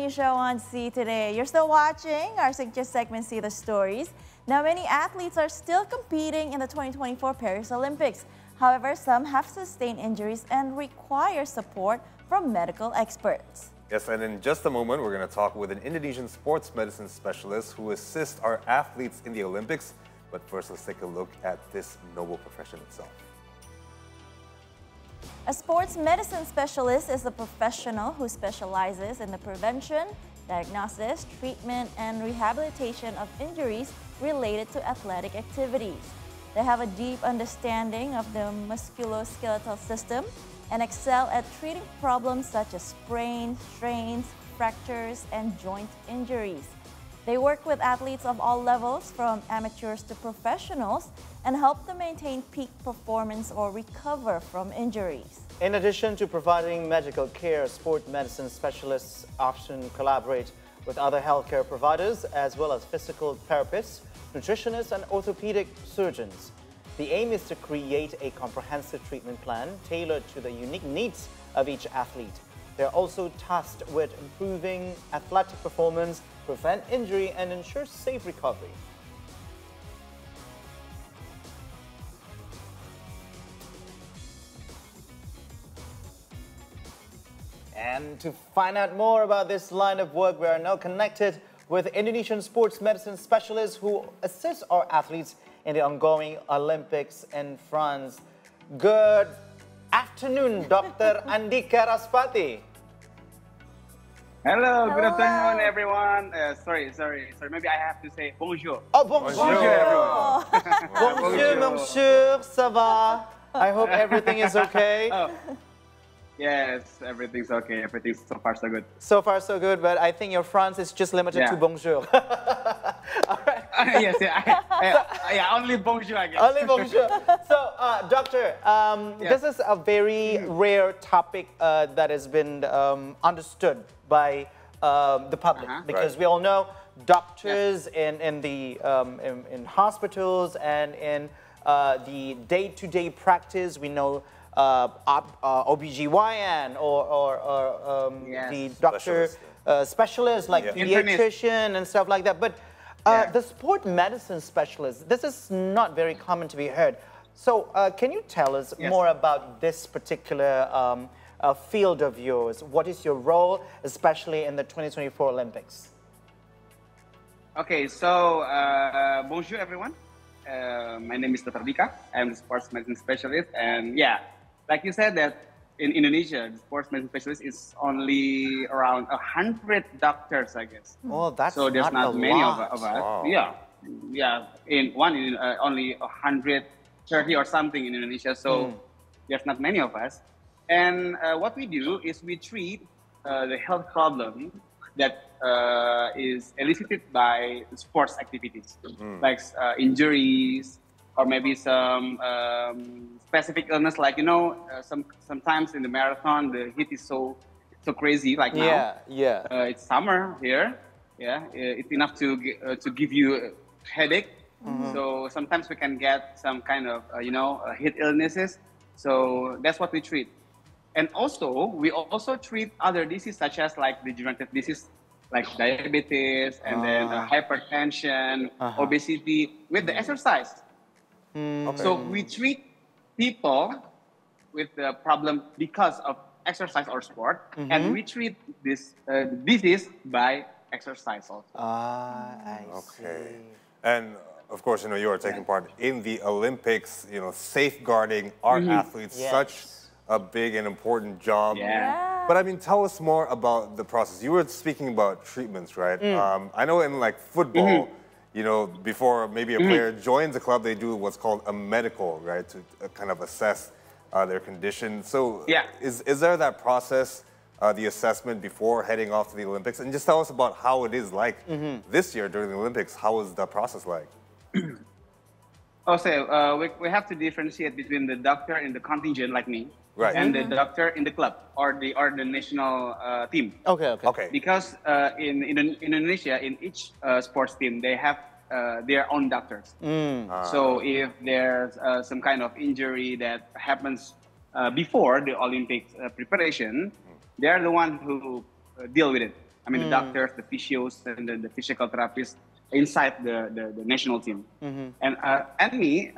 new show on C today. You're still watching our signature segment, See the Stories. Now, many athletes are still competing in the 2024 Paris Olympics. However, some have sustained injuries and require support from medical experts. Yes, and in just a moment, we're going to talk with an Indonesian sports medicine specialist who assists our athletes in the Olympics. But first, let's take a look at this noble profession itself. A sports medicine specialist is a professional who specializes in the prevention, diagnosis, treatment, and rehabilitation of injuries related to athletic activities. They have a deep understanding of the musculoskeletal system and excel at treating problems such as sprains, strains, fractures, and joint injuries. They work with athletes of all levels, from amateurs to professionals, and help them maintain peak performance or recover from injuries. In addition to providing medical care, sport medicine specialists often collaborate with other healthcare providers as well as physical therapists, nutritionists, and orthopedic surgeons. The aim is to create a comprehensive treatment plan tailored to the unique needs of each athlete. They're also tasked with improving athletic performance, prevent injury, and ensure safe recovery. And to find out more about this line of work, we are now connected with Indonesian sports medicine specialists who assist our athletes in the ongoing Olympics in France. Good afternoon, Dr. Andika Raspati. Hello, good afternoon, everyone. Sorry. Maybe I have to say bonjour. Oh, bonjour. Bonjour, everyone. Bonjour, monsieur. Ça va? I hope everything is okay. Oh. Yes, everything's okay. Everything's so far so good. So far so good, but I think your France is just limited to bonjour. All right. Yes, yeah, only bonjour, I guess. Only bonjour. So, Doctor, this is a very rare topic that has been understood by the public, because we all know doctors in hospitals and in the day-to-day practice, we know OBGYN or the doctor specialist like pediatrician and stuff like that. But the sport medicine specialist, this is not very common to be heard. So can you tell us more about this particular field of yours? What is your role, especially in the 2024 Olympics? Okay, so bonjour, everyone. My name is Dr. Andika. I'm a sports medicine specialist, and like you said, that in Indonesia, the sports medicine specialist is only around 100 doctors, I guess. Oh, that's so there's not many of us. Wow. Yeah. In only 130 or something in Indonesia. So there's not many of us. And what we do is we treat the health problem that is elicited by sports activities, like injuries, or maybe some specific illness, like sometimes in the marathon the heat is so crazy, like now. It's summer here. It's enough to give you a headache. So sometimes we can get some kind of heat illnesses. So that's what we treat. And also we also treat other diseases such as like degenerative disease, like diabetes, and then hypertension, obesity, with the exercise. So we treat people with the problem because of exercise or sport, and we treat this disease by exercise also. I see. And of course, you are taking part in the Olympics, safeguarding our athletes, such a big and important job. But I mean, tell us more about the process. You were speaking about treatments, right? I know in like football, before maybe a player joins a club, they do what's called a medical, right, to kind of assess their condition. So is there that process, the assessment before heading off to the Olympics? And just tell us about how it is like this year during the Olympics. How is the process like? We have to differentiate between the doctor in the contingent, like me, and the doctor in the club or the national team. Okay. Because in Indonesia, in each sports team, they have their own doctors. So if there's some kind of injury that happens before the Olympic preparation, they are the one who deal with it. I mean, the doctors, the physios, and the physical therapists inside the national team. And me,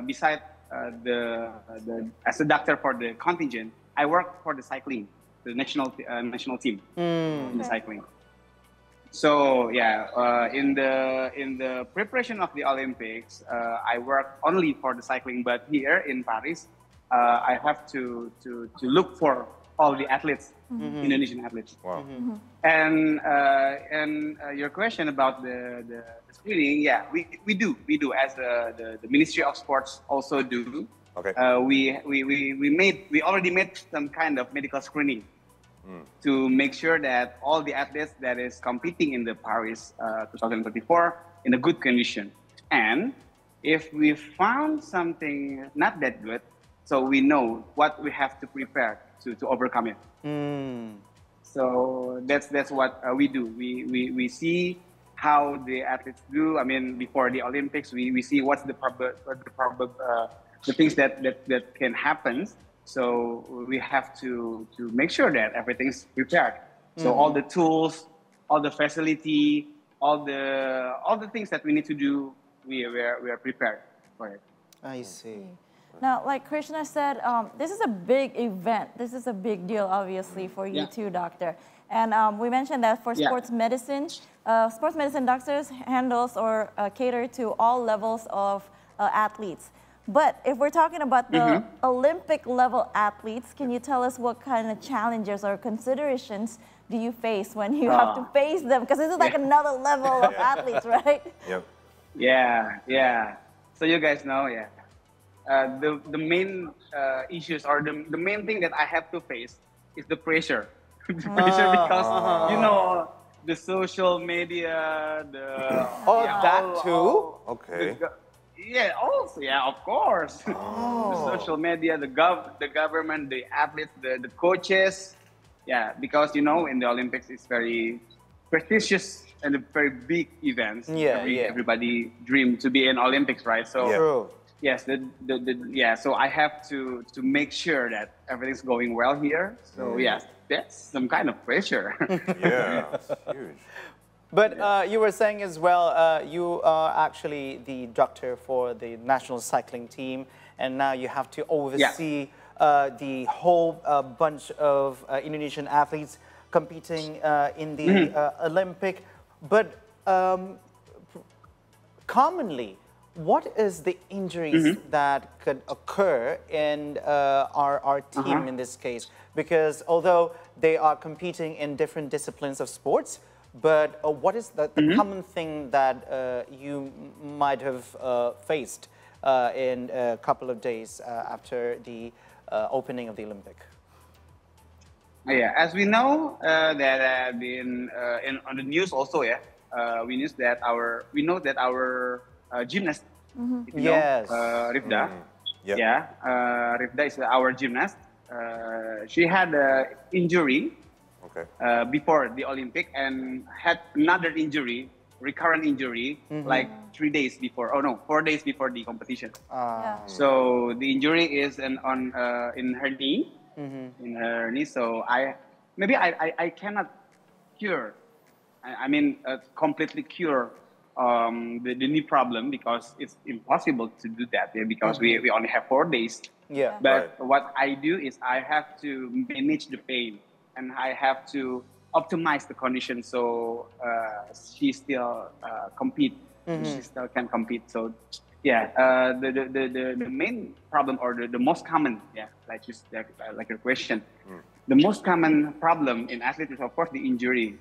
beside as a doctor for the contingent, I work for the cycling, the national team in the cycling. So yeah, in the preparation of the Olympics, I work only for the cycling. But here in Paris, I have to look for all the athletes, Indonesian athletes. Wow. And your question about the screening, yeah, we do as the Ministry of Sports also do. Okay. We already made some kind of medical screening to make sure that all the athletes that is competing in the Paris 2024 in a good condition. And if we found something not that good, so we know what we have to prepare to overcome it. So that's what we do. We see how the athletes do. I mean, before the Olympics, we see what's the things that can happen. So we have to make sure that everything's prepared. So all the tools, all the facility, all the things that we need to do, we are prepared for it. I see. Now, like Krishna said, this is a big event. This is a big deal, obviously, for you too, Doctor. And we mentioned that for sports medicine doctors handles or cater to all levels of athletes. But if we're talking about the Olympic level athletes, can you tell us what kind of challenges or considerations do you face when you have to face them? Because this is like another level of athletes, right? Yep. Yeah. So you guys know, the main issues or the main thing that I have to face is the pressure. The pressure because, you know, the social media, that too? Okay. Of course. The social media, the government, the athletes, the coaches. Yeah, because, you know, in the Olympics, it's very prestigious and a very big event. Everybody dream to be in Olympics, right? So True. Yes, so I have to make sure that everything's going well here. So yes, that's some kind of pressure. Yeah, huge. But you were saying as well, you are actually the doctor for the national cycling team, and now you have to oversee the whole bunch of Indonesian athletes competing in the Olympic. But commonly, what is the injuries that could occur in our team in this case? Because although they are competing in different disciplines of sports, but what is the common thing that you might have faced in a couple of days after the opening of the Olympic? Yeah, as we know that on the news also, we know that our gymnast, if you know, Rifda. Rifda is our gymnast. She had an injury before the Olympic and had another injury, recurrent injury, like 4 days before the competition. So the injury is in her knee, So I cannot cure. I mean, completely cure the knee problem because it's impossible to do that because we only have 4 days. But what I do is I have to manage the pain and I have to optimize the condition so she still compete. She still can compete. So the main problem or the most common, like your question, the most common problem in athletes is of course the injury.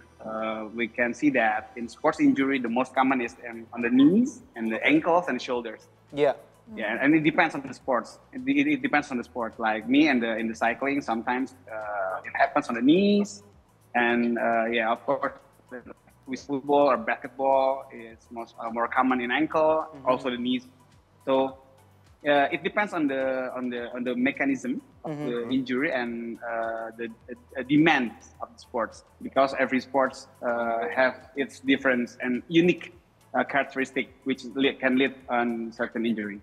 We can see that in sports injury, the most common is on the knees and the ankles and shoulders. And it depends on the sports. It depends on the sport. Like me and in the cycling, sometimes it happens on the knees, and of course, with football or basketball, it's more common in ankle, also the knees. So it depends on the mechanism of the injury and the demand of the sports, because every sports have its different and unique characteristic which can lead on certain injury.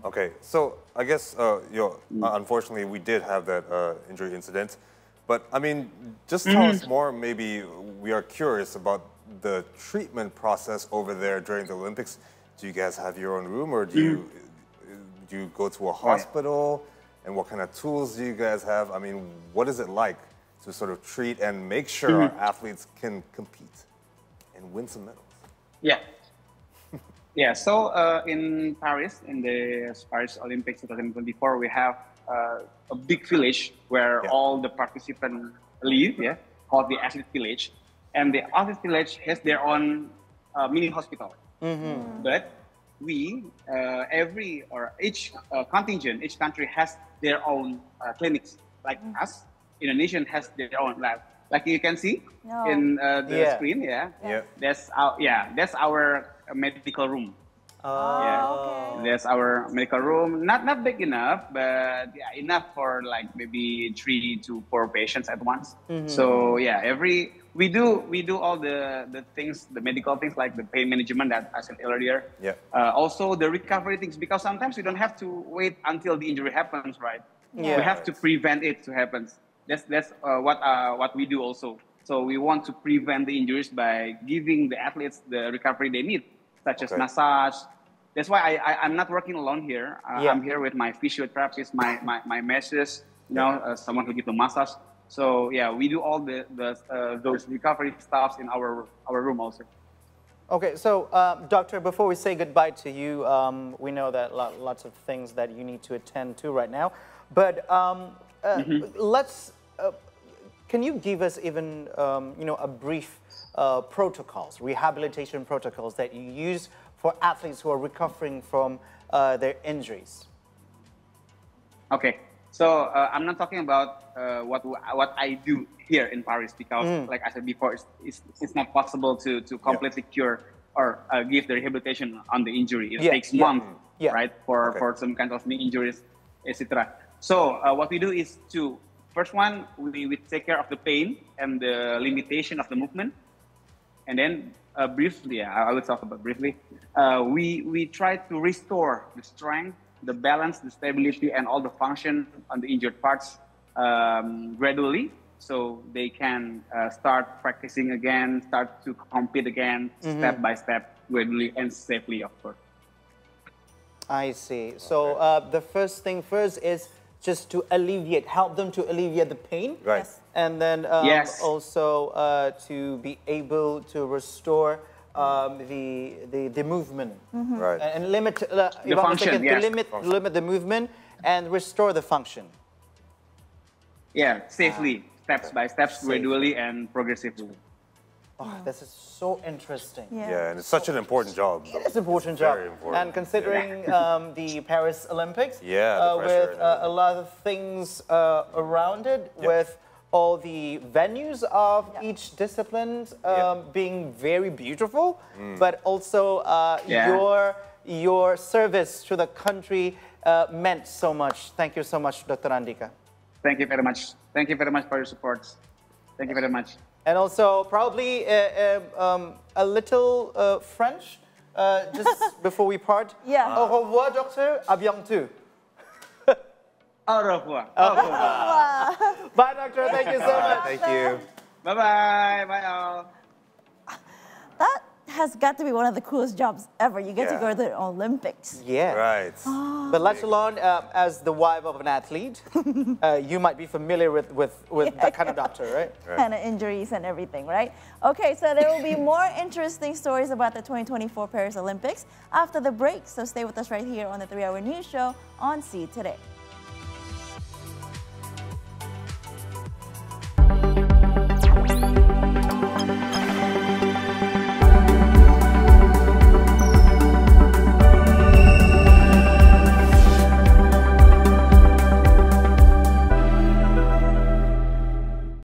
Okay, so I guess unfortunately we did have that injury incident. But I mean, just tell us more. Maybe we are curious about the treatment process over there during the Olympics. Do you guys have your own room, or do you go to a hospital? And what kind of tools do you guys have? I mean, what is it like to sort of treat and make sure our athletes can compete and win some medals? Yeah. Yeah, so in Paris, in the Paris Olympics 2024, we have a big village where all the participants live, called the athlete village. And the athlete village has their own mini hospital. But we, each contingent, each country has their own clinics. Like us, Indonesian has their own lab. Like you can see in the screen, that's our medical room. That's our medical room. Not big enough, but enough for like maybe 3 to 4 patients at once. So we do all the things, the medical things like the pain management that I said earlier. Also the recovery things, because sometimes we don't have to wait until the injury happens, right? We have to prevent it to happen. That's what we do also. So we want to prevent the injuries by giving the athletes the recovery they need, such as massage. That's why I'm not working alone here. I'm here with my physiotherapist, my masseuse, someone who gives the massage. So we do all those recovery stuffs in our room also. Okay, so Doctor, before we say goodbye to you, we know that lots of things that you need to attend to right now, but can you give us even a brief rehabilitation protocols that you use for athletes who are recovering from their injuries? Okay, so I'm not talking about what I do here in Paris, because like I said before, it's not possible to completely cure or give the rehabilitation on the injury. It takes months, right, for some kind of knee injuries, etc. So what we do is first one, we take care of the pain and the limitation of the movement. And then briefly, I will talk about briefly, we try to restore the strength, the balance, the stability, and all the function on the injured parts gradually, so they can start practicing again, start to compete again, step by step, gradually and safely, of course. I see. So the first thing first is just to help them to alleviate the pain. Right. And then also to be able to restore the movement. Right. And limit the function, limit the movement and restore the function. Yeah, safely, steps by steps, gradually and progressively. Oh, this is so interesting. Yeah, and it's such an important job. It's an important job. Very important. And considering the Paris Olympics, with a lot of things around it, with all the venues of each discipline being very beautiful, but also your service to the country meant so much. Thank you so much, Dr. Andika. Thank you very much. Thank you very much for your support. Thank you very much. And also probably a little French, just before we part. Au revoir, docteur. À bientôt. Au revoir. Au revoir. Bye, doctor. Thank you so much. Thank you. Bye-bye. Bye, all. That has got to be one of the coolest jobs ever. You get to go to the Olympics. Yeah. Right. But let alone, as the wife of an athlete, you might be familiar with that kind of doctor, right? Kind of injuries and everything, right? Okay, so there will be more interesting stories about the 2024 Paris Olympics after the break. So stay with us right here on the 3 Hour News Show on See Today.